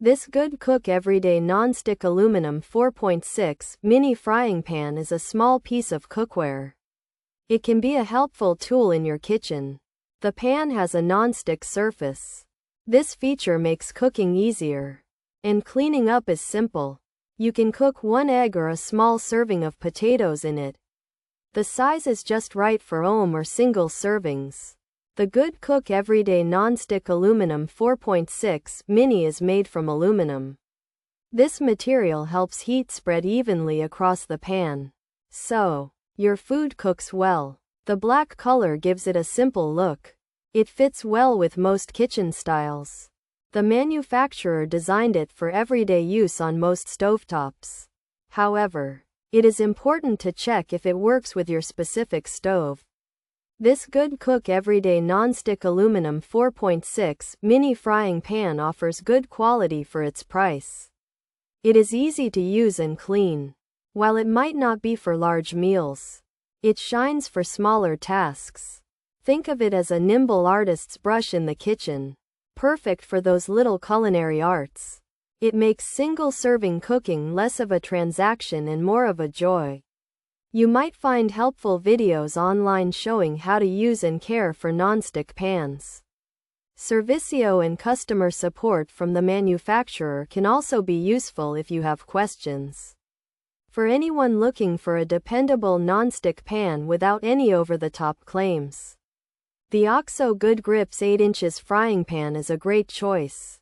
This Goodcook Everyday Nonstick Aluminum 4.6 mini frying pan is a small piece of cookware. It can be a helpful tool in your kitchen. The pan has a non-stick surface. This feature makes cooking easier. And cleaning up is simple. You can cook 1 egg or a small serving of potatoes in it. The size is just right for ohm or single servings. The Goodcook Everyday Nonstick Aluminum 4.6 mini is made from aluminum. This material helps heat spread evenly across the pan, so your food cooks well. The black color gives it a simple look. It fits well with most kitchen styles. The manufacturer designed it for everyday use on most stovetops. However, it is important to check if it works with your specific stove. This Goodcook Everyday Nonstick Aluminum 4.6 mini frying pan offers good quality for its price. It is easy to use and clean. While it might not be for large meals, it shines for smaller tasks. Think of it as a nimble artist's brush in the kitchen, perfect for those little culinary arts. It makes single-serving cooking less of a transaction and more of a joy. You might find helpful videos online showing how to use and care for nonstick pans. Servicio and customer support from the manufacturer can also be useful if you have questions. For anyone looking for a dependable nonstick pan without any over-the-top claims, the OXO Good Grips 8 inches frying pan is a great choice.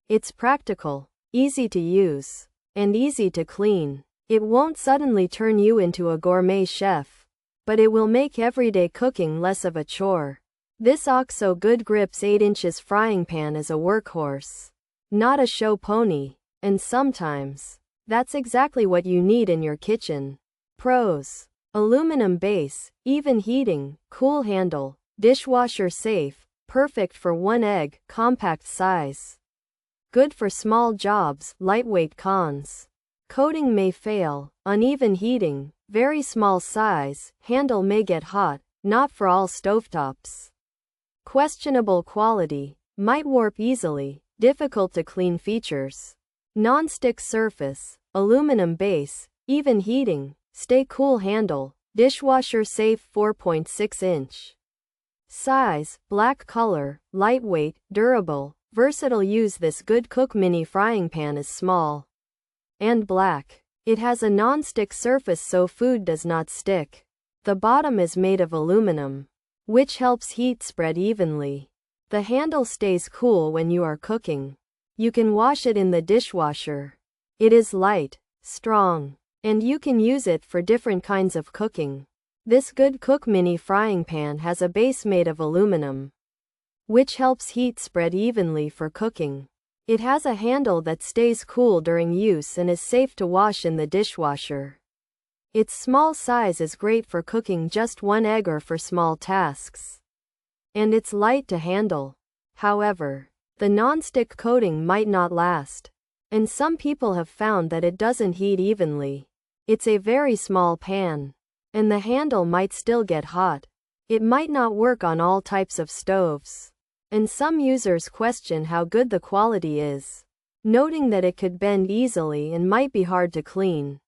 It's practical, easy to use, and easy to clean. It won't suddenly turn you into a gourmet chef, but it will make everyday cooking less of a chore. This OXO Good Grips 8 inches frying pan is a workhorse, not a show pony, and sometimes that's exactly what you need in your kitchen. Pros: aluminum base, even heating, cool handle, dishwasher safe, perfect for 1 egg, compact size. Good for small jobs, lightweight. Cons: coating may fail, uneven heating, very small size, handle may get hot, not for all stovetops. Questionable quality, might warp easily, difficult to clean. Features: non-stick surface, aluminum base, even heating, stay cool handle, dishwasher safe. 4.6 inch size, black color, lightweight, durable, versatile. Use. This Goodcook mini frying pan is small and black. It has a non-stick surface so food does not stick. The bottom is made of aluminum, which helps heat spread evenly. The handle stays cool when you are cooking. You can wash it in the dishwasher. It is light, strong, and you can use it for different kinds of cooking. This Goodcook mini frying pan has a base made of aluminum, which helps heat spread evenly for cooking. It has a handle that stays cool during use and is safe to wash in the dishwasher. Its small size is great for cooking just 1 egg or for small tasks. And it's light to handle. However, the non-stick coating might not last, and some people have found that it doesn't heat evenly. It's a very small pan, and the handle might still get hot. It might not work on all types of stoves, and some users question how good the quality is, noting that it could bend easily and might be hard to clean.